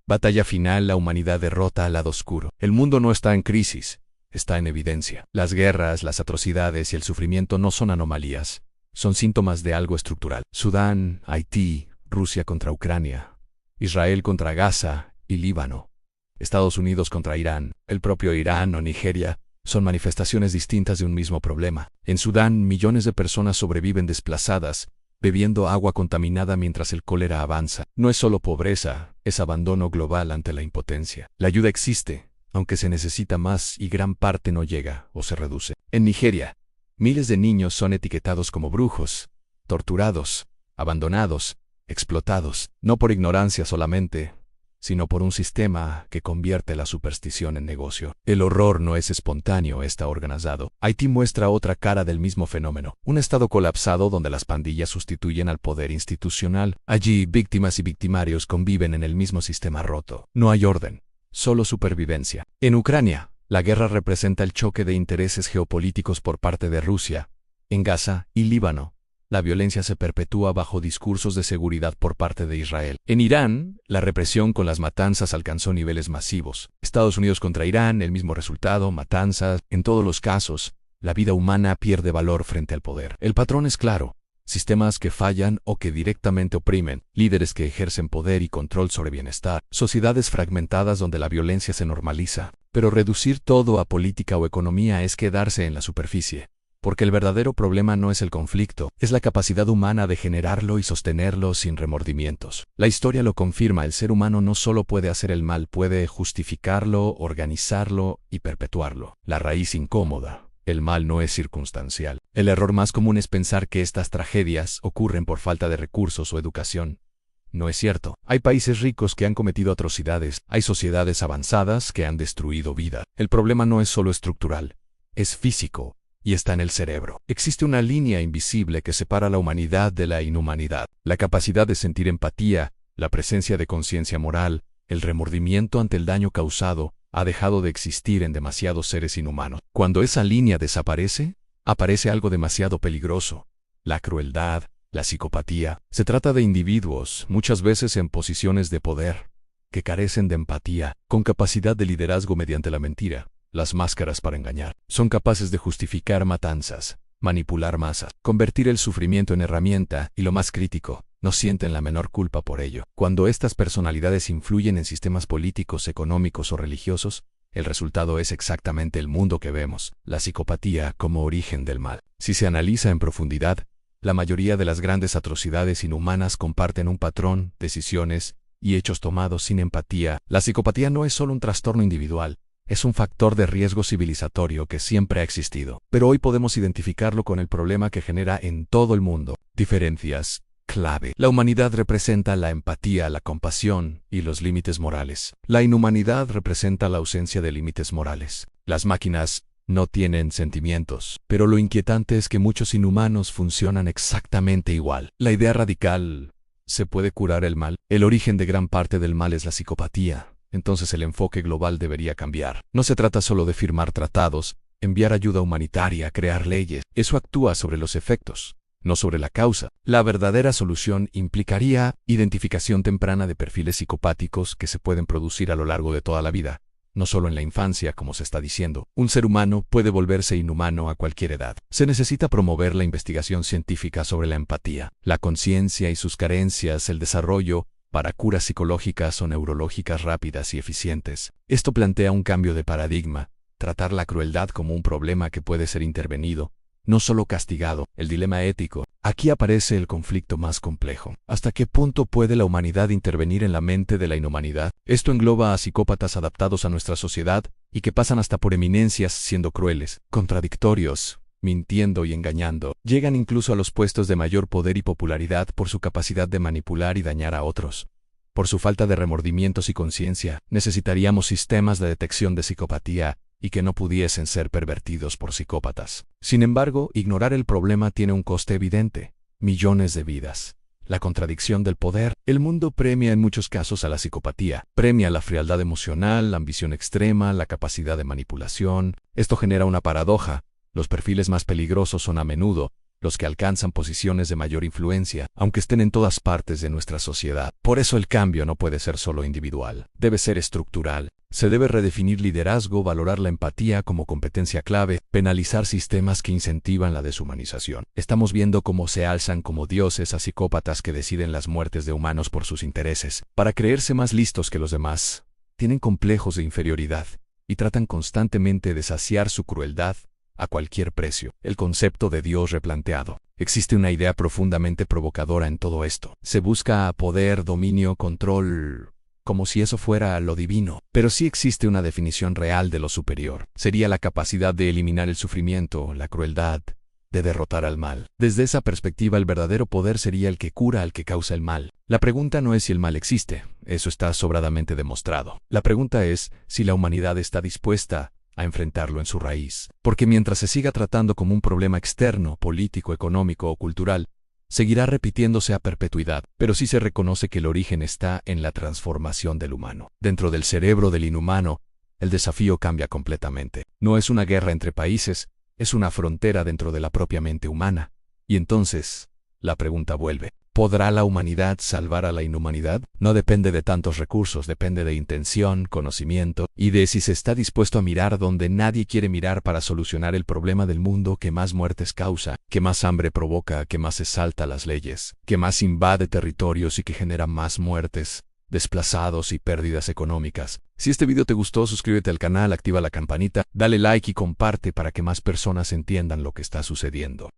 Batalla final, la humanidad derrota al lado oscuro. El mundo no está en crisis, está en evidencia. Las guerras, las atrocidades y el sufrimiento no son anomalías, son síntomas de algo estructural. Sudán, Haití, Rusia contra Ucrania, Israel contra Gaza y Líbano, Estados Unidos contra Irán, el propio Irán o Nigeria, son manifestaciones distintas de un mismo problema. En Sudán, millones de personas sobreviven desplazadas, bebiendo agua contaminada mientras el cólera avanza. No es solo pobreza, es abandono global ante la impotencia. La ayuda existe, aunque se necesita más y gran parte no llega o se reduce. En Nigeria, miles de niños son etiquetados como brujos, torturados, abandonados, explotados, no por ignorancia solamente, sino por un sistema que convierte la superstición en negocio. El horror no es espontáneo, está organizado. Haití muestra otra cara del mismo fenómeno, un estado colapsado donde las pandillas sustituyen al poder institucional. Allí, víctimas y victimarios conviven en el mismo sistema roto. No hay orden, solo supervivencia. En Ucrania, la guerra representa el choque de intereses geopolíticos por parte de Rusia. En Gaza y Líbano, la violencia se perpetúa bajo discursos de seguridad por parte de Israel. En Irán, la represión con las matanzas alcanzó niveles masivos. Estados Unidos contra Irán, el mismo resultado, matanzas. En todos los casos, la vida humana pierde valor frente al poder. El patrón es claro: sistemas que fallan o que directamente oprimen, líderes que ejercen poder y control sobre bienestar, sociedades fragmentadas donde la violencia se normaliza. Pero reducir todo a política o economía es quedarse en la superficie. Porque el verdadero problema no es el conflicto, es la capacidad humana de generarlo y sostenerlo sin remordimientos. La historia lo confirma: el ser humano no solo puede hacer el mal, puede justificarlo, organizarlo y perpetuarlo. La raíz incómoda: el mal no es circunstancial. El error más común es pensar que estas tragedias ocurren por falta de recursos o educación. No es cierto. Hay países ricos que han cometido atrocidades, hay sociedades avanzadas que han destruido vida. El problema no es solo estructural, es físico. Y está en el cerebro. Existe una línea invisible que separa la humanidad de la inhumanidad. La capacidad de sentir empatía, la presencia de conciencia moral, el remordimiento ante el daño causado, ha dejado de existir en demasiados seres inhumanos. Cuando esa línea desaparece, aparece algo demasiado peligroso: la crueldad, la psicopatía. Se trata de individuos, muchas veces en posiciones de poder, que carecen de empatía, con capacidad de liderazgo mediante la mentira, las máscaras para engañar. Son capaces de justificar matanzas, manipular masas, convertir el sufrimiento en herramienta y, lo más crítico, no sienten la menor culpa por ello. Cuando estas personalidades influyen en sistemas políticos, económicos o religiosos, el resultado es exactamente el mundo que vemos: la psicopatía como origen del mal. Si se analiza en profundidad, la mayoría de las grandes atrocidades inhumanas comparten un patrón: decisiones y hechos tomados sin empatía. La psicopatía no es solo un trastorno individual, es un factor de riesgo civilizatorio que siempre ha existido. Pero hoy podemos identificarlo con el problema que genera en todo el mundo. Diferencias clave. La humanidad representa la empatía, la compasión y los límites morales. La inhumanidad representa la ausencia de límites morales. Las máquinas no tienen sentimientos, pero lo inquietante es que muchos inhumanos funcionan exactamente igual. La idea radical: ¿se puede curar el mal? El origen de gran parte del mal es la psicopatía. Entonces el enfoque global debería cambiar. No se trata solo de firmar tratados, enviar ayuda humanitaria, crear leyes. Eso actúa sobre los efectos, no sobre la causa. La verdadera solución implicaría identificación temprana de perfiles psicopáticos que se pueden producir a lo largo de toda la vida, no solo en la infancia, como se está diciendo. Un ser humano puede volverse inhumano a cualquier edad. Se necesita promover la investigación científica sobre la empatía, la conciencia y sus carencias, el desarrollo para curas psicológicas o neurológicas rápidas y eficientes. Esto plantea un cambio de paradigma: tratar la crueldad como un problema que puede ser intervenido, no solo castigado. El dilema ético. Aquí aparece el conflicto más complejo. ¿Hasta qué punto puede la humanidad intervenir en la mente de la inhumanidad? Esto engloba a psicópatas adaptados a nuestra sociedad y que pasan hasta por eminencias siendo crueles, contradictorios, mintiendo y engañando. Llegan incluso a los puestos de mayor poder y popularidad por su capacidad de manipular y dañar a otros. Por su falta de remordimientos y conciencia, necesitaríamos sistemas de detección de psicopatía y que no pudiesen ser pervertidos por psicópatas. Sin embargo, ignorar el problema tiene un coste evidente: millones de vidas. La contradicción del poder. El mundo premia en muchos casos a la psicopatía. Premia la frialdad emocional, la ambición extrema, la capacidad de manipulación. Esto genera una paradoja: los perfiles más peligrosos son a menudo los que alcanzan posiciones de mayor influencia, aunque estén en todas partes de nuestra sociedad. Por eso el cambio no puede ser solo individual, debe ser estructural. Se debe redefinir liderazgo, valorar la empatía como competencia clave, penalizar sistemas que incentivan la deshumanización. Estamos viendo cómo se alzan como dioses a psicópatas que deciden las muertes de humanos por sus intereses, para creerse más listos que los demás. Tienen complejos de inferioridad y tratan constantemente de saciar su crueldad a cualquier precio. El concepto de Dios replanteado. Existe una idea profundamente provocadora en todo esto. Se busca poder, dominio, control, como si eso fuera lo divino. Pero sí existe una definición real de lo superior. Sería la capacidad de eliminar el sufrimiento, la crueldad, de derrotar al mal. Desde esa perspectiva, el verdadero poder sería el que cura al que causa el mal. La pregunta no es si el mal existe, eso está sobradamente demostrado. La pregunta es si la humanidad está dispuesta a enfrentarlo en su raíz. Porque mientras se siga tratando como un problema externo, político, económico o cultural, seguirá repitiéndose a perpetuidad, pero sí se reconoce que el origen está en la transformación del humano. Dentro del cerebro del inhumano, el desafío cambia completamente. No es una guerra entre países, es una frontera dentro de la propia mente humana. Y entonces, la pregunta vuelve. ¿Podrá la humanidad salvar a la inhumanidad? No depende de tantos recursos, depende de intención, conocimiento, y de si se está dispuesto a mirar donde nadie quiere mirar para solucionar el problema del mundo que más muertes causa, que más hambre provoca, que más se salta las leyes, que más invade territorios y que genera más muertes, desplazados y pérdidas económicas. Si este video te gustó, suscríbete al canal, activa la campanita, dale like y comparte para que más personas entiendan lo que está sucediendo.